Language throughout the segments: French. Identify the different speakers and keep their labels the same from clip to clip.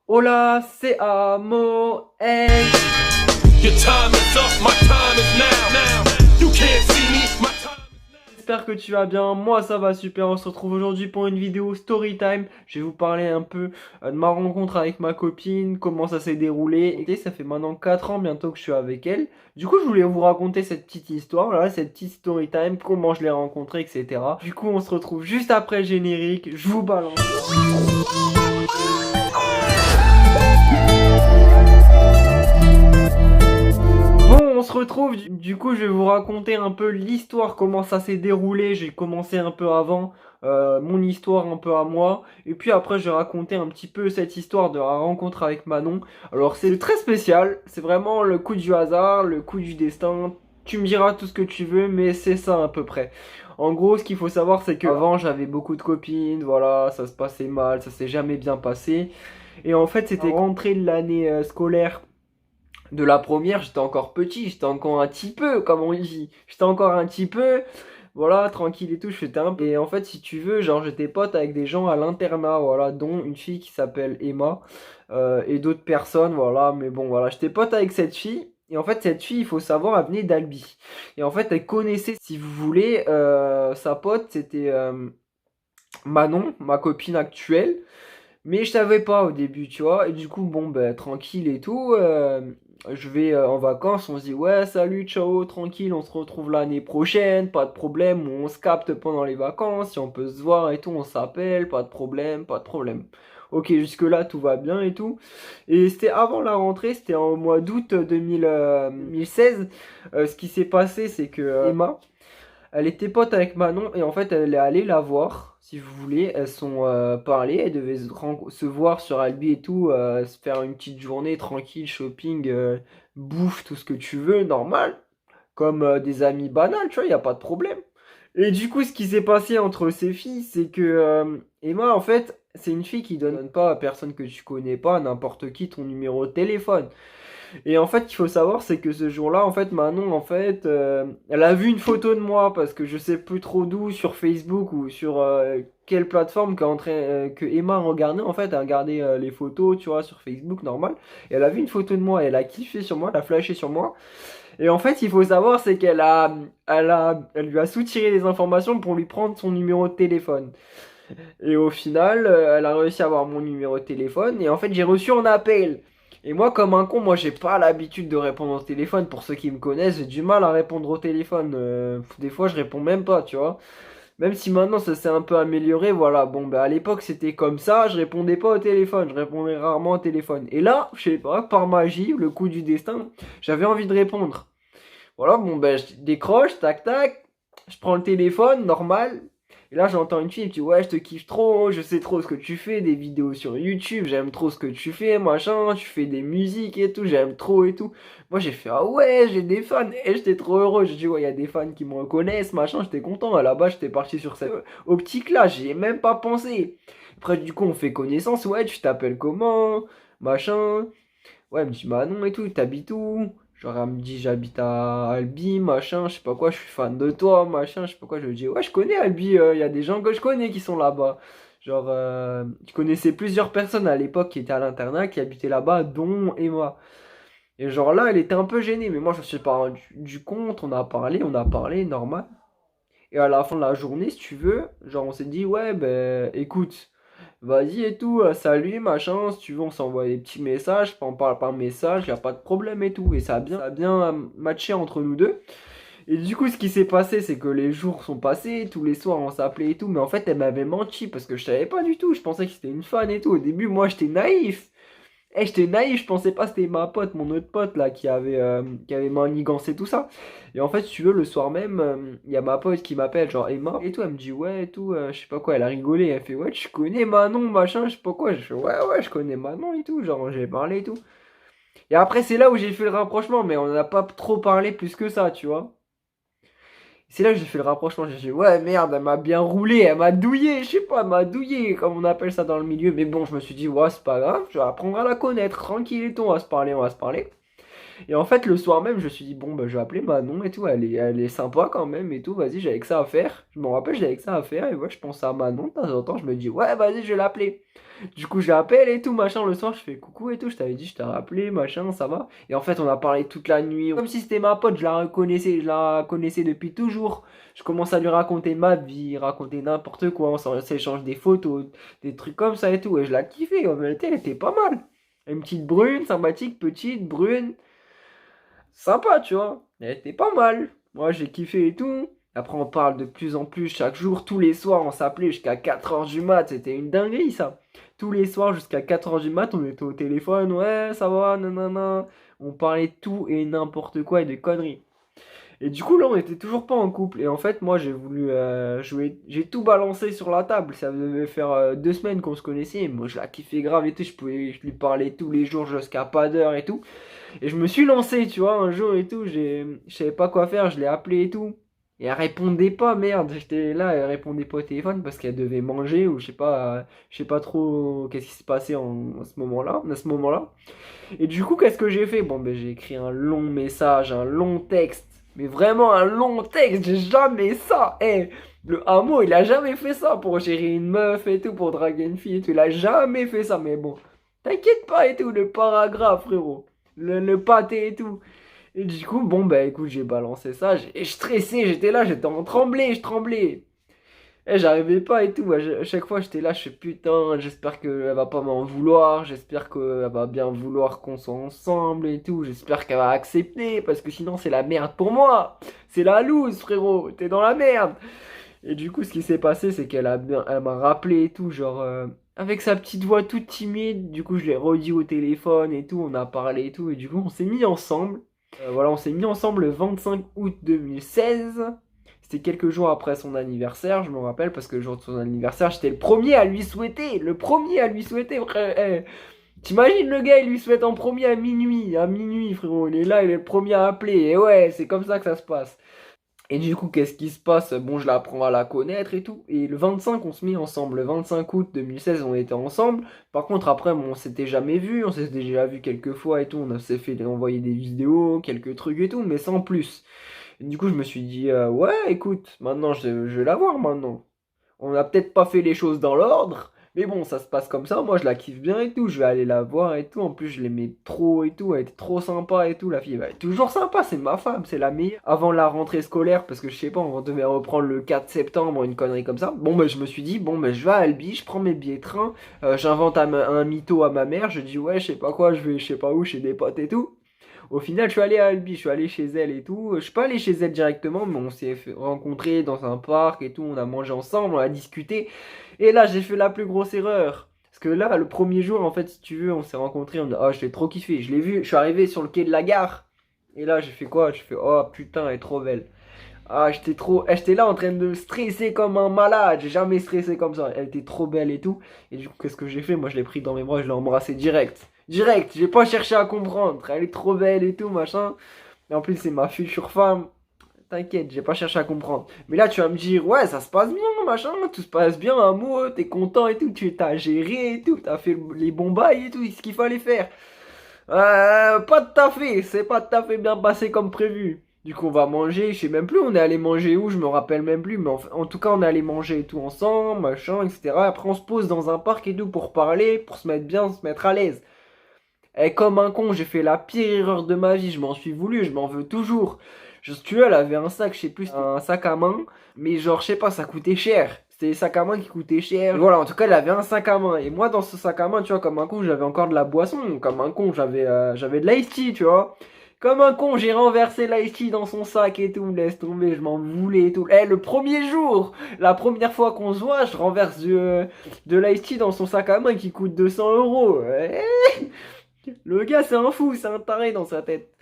Speaker 1: Hola, c'est Amo. Hey.
Speaker 2: Your time is up, my time is now. You can't see me, my time is now.
Speaker 1: J'espère que tu vas bien. Moi, ça va super. On se retrouve aujourd'hui pour une vidéo story time. Je vais vous parler un peu de ma rencontre avec ma copine, comment ça s'est déroulé. Et ça fait maintenant 4 ans bientôt que je suis avec elle. Du coup, je voulais vous raconter cette petite histoire, là, cette petite story time, comment je l'ai rencontrée, etc. Du coup, on se retrouve juste après le générique. Je vous balance. Bon, on se retrouve, du coup je vais vous raconter un peu l'histoire, comment ça s'est déroulé. J'ai commencé un peu avant, mon histoire un peu à moi. Et puis après je vais raconter un petit peu cette histoire de la rencontre avec Manon. Alors c'est très spécial, c'est vraiment le coup du hasard, le coup du destin. Tu me diras tout ce que tu veux, mais c'est ça à peu près. En gros, ce qu'il faut savoir, c'est que avant j'avais beaucoup de copines, voilà, ça se passait mal, ça s'est jamais bien passé. Et en fait, c'était rentrée de l'année scolaire de la première, j'étais encore petit, j'étais encore un petit peu, comme on dit. J'étais encore un petit peu, voilà, tranquille et tout, je faisais un peu. Et en fait, si tu veux, genre, j'étais pote avec des gens à l'internat, voilà, dont une fille qui s'appelle Emma, et d'autres personnes, voilà, mais bon, voilà, j'étais pote avec cette fille. Et en fait, cette fille, il faut savoir, elle venait d'Albi. Et en fait, elle connaissait, si vous voulez, sa pote, c'était Manon, ma copine actuelle. Mais je savais pas au début, tu vois. Et du coup, bon, ben, tranquille et tout. Je vais en vacances, on se dit, ouais, salut, ciao, tranquille, on se retrouve l'année prochaine, pas de problème. On se capte pendant les vacances, si on peut se voir et tout, on s'appelle, pas de problème, pas de problème. Ok, jusque-là, tout va bien et tout. Et c'était avant la rentrée, c'était en mois d'août 2016. Ce qui s'est passé, c'est que Emma, elle était pote avec Manon et en fait elle est allée la voir, si vous voulez. Elles sont parlé, elles devaient se voir sur Albi et tout, se faire une petite journée tranquille, shopping, bouffe, tout ce que tu veux, normal. Comme des amis banals, tu vois, y a pas de problème. Et du coup, ce qui s'est passé entre ces filles, c'est que Emma, en fait, c'est une fille qui donne pas à personne que tu connais pas, à n'importe qui, ton numéro de téléphone. Et en fait, il faut savoir, c'est que ce jour-là, en fait, Manon, en fait, elle a vu une photo de moi parce que je sais plus trop d'où, sur Facebook ou sur quelle plateforme que Emma regardait. En fait, elle a regardé les photos, tu vois, sur Facebook, normal. Et elle a vu une photo de moi, et elle a kiffé sur moi, elle a flashé sur moi. Et en fait, il faut savoir, c'est elle lui a soutiré des informations pour lui prendre son numéro de téléphone. Et au final, elle a réussi à avoir mon numéro de téléphone. Et en fait, j'ai reçu un appel. Et moi, comme un con, moi, j'ai pas l'habitude de répondre au téléphone. Pour ceux qui me connaissent, j'ai du mal à répondre au téléphone. Des fois, je réponds même pas, tu vois. Même si maintenant, ça s'est un peu amélioré, voilà. Bon, bah, à l'époque, c'était comme ça. Je répondais pas au téléphone. Je répondais rarement au téléphone. Et là, je sais pas, par magie, le coup du destin, j'avais envie de répondre. Voilà, bon, ben, je décroche, tac, tac. Je prends le téléphone, normal. Et là, j'entends une fille qui me dit, ouais, je te kiffe trop, je sais trop ce que tu fais, des vidéos sur YouTube, j'aime trop ce que tu fais, machin, tu fais des musiques et tout, j'aime trop et tout. Moi, j'ai fait, ah ouais, j'ai des fans, et j'étais trop heureux. J'ai dit, ouais, il y a des fans qui me reconnaissent, machin, j'étais content. À la base, j'étais parti sur cette optique-là, j'y ai même pas pensé. Après, du coup, on fait connaissance, ouais, tu t'appelles comment, machin. Ouais, elle me dit, bah non et tout, t'habites où? Genre, elle me dit, j'habite à Albi, machin, je sais pas quoi, je suis fan de toi, machin, je sais pas quoi. Je lui dis, ouais, je connais Albi, il y a des gens que je connais qui sont là-bas. Genre, je connaissais plusieurs personnes à l'époque qui étaient à l'internat, qui habitaient là-bas, dont Emma. Et genre là, elle était un peu gênée, mais moi, je me suis pas rendu du compte, on a parlé, normal. Et à la fin de la journée, si tu veux, genre, on s'est dit, ouais, ben, écoute. Vas-y et tout, salut, machin, si tu veux, on s'envoie des petits messages, on parle par message, y a pas de problème et tout. Et ça a bien matché entre nous deux. Et du coup, ce qui s'est passé, c'est que les jours sont passés, tous les soirs on s'appelait et tout, mais en fait, elle m'avait menti parce que je savais pas du tout, je pensais que c'était une fan et tout. Au début, moi, j'étais naïf. J'étais naïf, je pensais pas que c'était ma pote, mon autre pote là, qui avait manigancé tout ça. Et en fait, si tu veux, le soir même, il y a ma pote qui m'appelle, genre Emma, et tout, elle me dit, ouais, et tout, je sais pas quoi, elle a rigolé, elle fait, ouais, tu connais Manon, machin, je sais pas quoi. Je fais, ouais, ouais, je connais Manon et tout, genre, j'ai parlé et tout. Et après, c'est là où j'ai fait le rapprochement, mais on n'a pas trop parlé plus que ça, tu vois. C'est là que j'ai fait le rapprochement, j'ai dit, ouais, merde, elle m'a bien roulé, elle m'a douillé, je sais pas, elle m'a douillé, comme on appelle ça dans le milieu. Mais bon, je me suis dit, ouais, c'est pas grave, je vais apprendre à la connaître, tranquille et tout, on va se parler, on va se parler. Et en fait, le soir même, je me suis dit, bon, bah, je vais appeler Manon et tout, elle est sympa quand même et tout, vas-y, j'avais que ça à faire. Je me rappelle, j'avais que ça à faire, et ouais, je pense à Manon de temps en temps, je me dis, ouais, vas-y, je vais l'appeler. Du coup, je l'appelle et tout, machin, le soir, je fais coucou et tout, je t'avais dit, je t'ai rappelé, machin, ça va. Et en fait, on a parlé toute la nuit, comme si c'était ma pote, je la connaissais depuis toujours. Je commence à lui raconter ma vie, raconter n'importe quoi, on s'échange des photos, des trucs comme ça et tout, et je la kiffais, en vérité, elle était pas mal. Une petite brune, sympathique, petite, brune, sympa, tu vois. Elle était pas mal. Moi, j'ai kiffé et tout. Après, on parle de plus en plus chaque jour. Tous les soirs, on s'appelait jusqu'à 4h du mat. C'était une dinguerie, ça. Tous les soirs, jusqu'à 4h du mat, on était au téléphone. Ouais, ça va, nanana. On parlait de tout et n'importe quoi et des conneries. Et du coup, là, on était toujours pas en couple. Et en fait, moi, j'ai voulu jouer. J'ai tout balancé sur la table. Ça devait faire 2 semaines qu'on se connaissait. Moi, je la kiffais grave et tout. Je lui parlais tous les jours jusqu'à pas d'heure et tout. Et je me suis lancé, tu vois, un jour et tout. Je savais pas quoi faire. Je l'ai appelée et tout. Et elle répondait pas, merde. J'étais là, elle répondait pas au téléphone parce qu'elle devait manger ou je sais pas trop qu'est-ce qui s'est passé à ce moment-là, à ce moment-là. Et du coup, qu'est-ce que j'ai fait? Bon, ben, j'ai écrit un long message, un long texte. Mais vraiment un long texte, j'ai jamais ça. Eh, le hameau, il a jamais fait ça pour gérer une meuf et tout, pour draguer une fille et tout. Il a jamais fait ça, mais bon. T'inquiète pas et tout, le paragraphe, frérot. Le pâté et tout. Et du coup, bon, bah écoute, j'ai balancé ça. Et je stressais, j'étais là, j'étais en tremblé, je tremblais. Eh, j'arrivais pas et tout. À chaque fois, j'étais là, je fais putain, j'espère qu'elle va pas m'en vouloir. J'espère qu'elle va bien vouloir qu'on soit ensemble et tout. J'espère qu'elle va accepter parce que sinon, c'est la merde pour moi. C'est la loose, frérot. T'es dans la merde. Et du coup, ce qui s'est passé, c'est elle m'a rappelé et tout, genre, avec sa petite voix toute timide. Du coup, je l'ai redit au téléphone et tout. On a parlé et tout. Et du coup, on s'est mis ensemble. Voilà, on s'est mis ensemble le 25 août 2016. C'était quelques jours après son anniversaire, je me rappelle, parce que le jour de son anniversaire, j'étais le premier à lui souhaiter. Le premier à lui souhaiter, frère. Eh, t'imagines le gars, il lui souhaite en premier à minuit, frérot. Il est là, il est le premier à appeler. Et ouais, c'est comme ça que ça se passe. Et du coup, qu'est-ce qui se passe? Bon, je l'apprends à la connaître et tout. Et le 25, on se mit ensemble. Le 25 août 2016, on était ensemble. Par contre, après, bon, on s'était jamais vu. On s'est déjà vu quelques fois et tout. On s'est fait envoyer des vidéos, quelques trucs et tout, mais sans plus. Et du coup, je me suis dit, ouais, écoute, maintenant, je vais la voir maintenant. On n'a peut-être pas fait les choses dans l'ordre, mais bon, ça se passe comme ça. Moi, je la kiffe bien et tout. Je vais aller la voir et tout. En plus, je l'aimais trop et tout. Elle était trop sympa et tout. La fille, elle est toujours sympa. C'est ma femme, c'est la meilleure. Avant la rentrée scolaire, parce que je sais pas, on devait reprendre le 4 septembre, une connerie comme ça. Bon, ben, je me suis dit, bon, ben, je vais à Albi, je prends mes billets de train. J'invente un mytho à ma mère. Je dis, ouais, je sais pas quoi, je vais, je sais pas où, chez des potes et tout. Au final, je suis allé à Albi, je suis allé chez elle et tout. Je suis pas allé chez elle directement, mais on s'est rencontrés dans un parc et tout. On a mangé ensemble, on a discuté. Et là, j'ai fait la plus grosse erreur. Parce que là, le premier jour, en fait, si tu veux, on s'est rencontrés. On a dit, oh, je l'ai trop kiffé. Je l'ai vu, je suis arrivé sur le quai de la gare. Et là, j'ai fait quoi? Je fais, oh putain, elle est trop belle. Ah, j'étais là en train de stresser comme un malade. J'ai jamais stressé comme ça. Elle était trop belle et tout. Et du coup, qu'est-ce que j'ai fait? Moi, je l'ai pris dans mes bras, je l'ai embrassé direct. Direct, j'ai pas cherché à comprendre. Elle est trop belle et tout, machin. Et en plus, c'est ma future femme. T'inquiète, j'ai pas cherché à comprendre. Mais là, tu vas me dire, ouais, ça se passe bien, machin. Tout se passe bien, amour. T'es content et tout. Tu t'as géré et tout. T'as fait les bons bails et tout. Ce qu'il fallait faire. Pas tout à fait. C'est pas tout à fait bien passé comme prévu. Du coup, on va manger. Je sais même plus. On est allé manger où? Je me rappelle même plus. Mais en tout cas, on est allé manger et tout ensemble, machin, etc. Après, on se pose dans un parc et tout pour parler, pour se mettre bien, se mettre à l'aise. Et comme un con, j'ai fait la pire erreur de ma vie. Je m'en suis voulu, je m'en veux toujours. Je si tu veux, elle avait un sac, je sais plus, un sac à main. Mais genre, je sais pas, ça coûtait cher. C'était des sacs à main qui coûtaient cher. Et voilà, en tout cas, elle avait un sac à main. Et moi, dans ce sac à main, tu vois, comme un con, j'avais encore de la boisson. Comme un con, j'avais de l'ice tea, tu vois. Comme un con, j'ai renversé l'ice tea dans son sac et tout. Laisse tomber, je m'en voulais et tout. Eh, le premier jour, la première fois qu'on se voit, je renverse de l'ice tea dans son sac à main qui coûte 200 €. Le gars, c'est un fou, c'est un taré dans sa tête.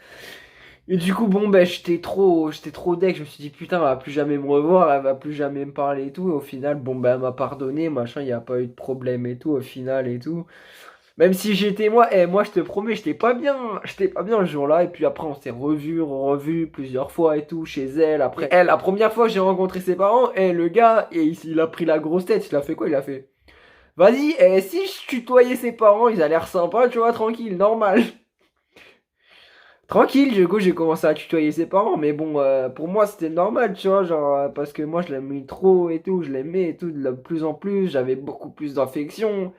Speaker 1: Et du coup, bon, ben, j'étais trop deck. Je me suis dit, putain, elle va plus jamais me revoir, elle va plus jamais me parler et tout. Et au final, bon, ben, elle m'a pardonné, machin, il n'y a pas eu de problème et tout, au final et tout. Même si j'étais moi, moi, je te promets, j'étais pas bien ce jour-là. Et puis après, on s'est revu plusieurs fois et tout, chez elle. Après, elle, la première fois que j'ai rencontré ses parents, le gars, il a pris la grosse tête. Il a fait quoi? Il a fait, vas-y, si je tutoyais ses parents, ils allaient l'air sympas, tu vois, tranquille, normal. tranquille, du coup, j'ai commencé à tutoyer ses parents, mais bon, pour moi, c'était normal, tu vois, genre, parce que moi, je l'aimais trop et tout, je l'aimais et tout, de plus en plus, j'avais beaucoup plus d'affection.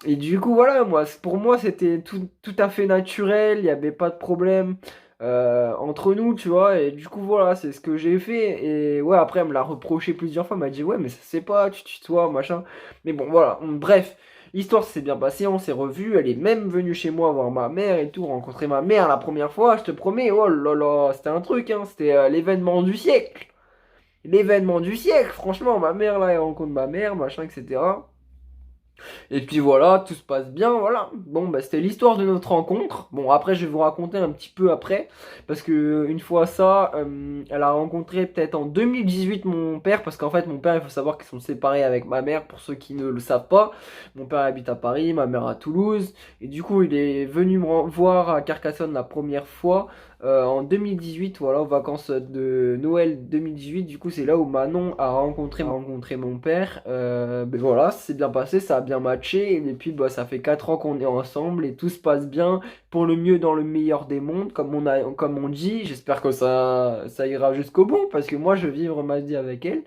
Speaker 1: Et du coup, voilà, moi, pour moi, c'était tout à fait naturel, il n'y avait pas de problème entre nous, tu vois, et du coup, voilà, c'est ce que j'ai fait. Et ouais, après, elle me l'a reproché plusieurs fois, elle m'a dit, ouais, mais ça c'est pas, tu tutoies, machin. Mais bon, voilà, bref, l'histoire s'est bien passée, on s'est revus, elle est même venue chez moi voir ma mère et tout, rencontrer ma mère la première fois, je te promets, oh là là, c'était un truc, hein, c'était l'événement du siècle. L'événement du siècle, franchement, ma mère, là, elle rencontre ma mère, machin, etc. Et puis voilà, tout se passe bien, voilà. Bon, bah c'était l'histoire de notre rencontre. Bon, après, je vais vous raconter un petit peu après, parce que une fois ça, elle a rencontré peut-être en 2018 mon père, parce qu'en fait, mon père, il faut savoir qu'ils sont séparés avec ma mère, pour ceux qui ne le savent pas. Mon père habite à Paris, ma mère à Toulouse, et du coup, il est venu voir à Carcassonne la première fois. En 2018, voilà, aux vacances de Noël 2018, du coup, c'est là où Manon a rencontré mon père. Ben voilà, c'est bien passé, ça a bien matché. Et depuis, bah, ça fait 4 ans qu'on est ensemble et tout se passe bien pour le mieux dans le meilleur des mondes, comme on dit. J'espère que ça ira jusqu'au bout parce que moi, je vais vivre ma vie avec elle.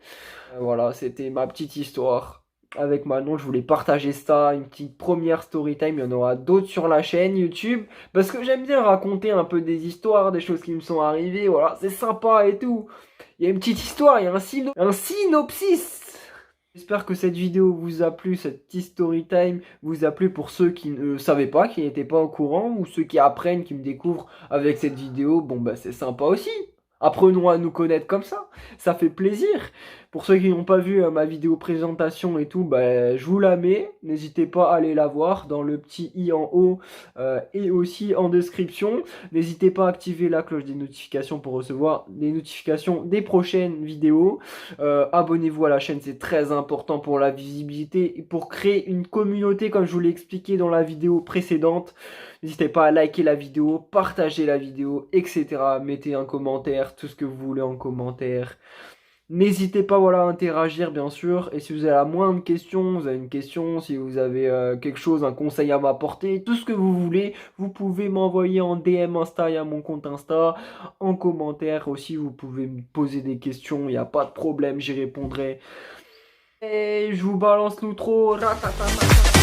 Speaker 1: Voilà, c'était ma petite histoire avec Manon. Je voulais partager ça, une petite première story time. Il y en aura d'autres sur la chaîne YouTube parce que j'aime bien raconter un peu des histoires, des choses qui me sont arrivées. Voilà, c'est sympa et tout. Il y a une petite histoire, il y a un synopsis. J'espère que cette vidéo vous a plu, cette petite story time vous a plu pour ceux qui ne savaient pas, qui n'étaient pas au courant, ou ceux qui apprennent, qui me découvrent avec cette vidéo. Bon, bah c'est sympa aussi. Apprenons à nous connaître comme ça fait plaisir. Pour ceux qui n'ont pas vu ma vidéo présentation et tout, bah, je vous la mets. N'hésitez pas à aller la voir dans le petit i en haut et aussi en description. N'hésitez pas à activer la cloche des notifications pour recevoir des notifications des prochaines vidéos. Abonnez-vous à la chaîne, c'est très important pour la visibilité et pour créer une communauté comme je vous l'ai expliqué dans la vidéo précédente. N'hésitez pas à liker la vidéo, partager la vidéo, etc. Mettez un commentaire, tout ce que vous voulez en commentaire. N'hésitez pas voilà, à interagir bien sûr. Et si vous avez la moindre question, vous avez une question, si vous avez quelque chose, un conseil à m'apporter, tout ce que vous voulez, vous pouvez m'envoyer en DM Insta, il y a mon compte Insta. En commentaire aussi, vous pouvez me poser des questions, il n'y a pas de problème, j'y répondrai. Et je vous balance l'outro. Ratatata.